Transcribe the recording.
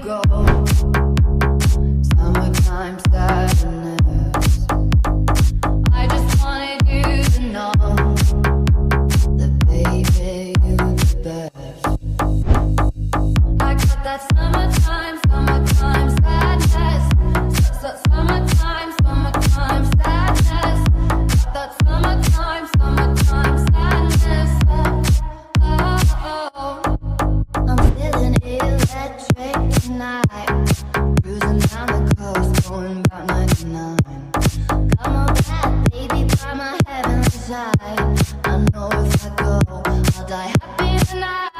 go. Summertime sadness. I just wanted you to know that baby, you the best. I got that summertime sadness. Summertime sadness. Got that summertime sadness. Oh. I'm feeling electric tonight. Cruising down the coast, going about 99. Come on back, baby, by my heavenly side. I know if I go, I'll die happy tonight.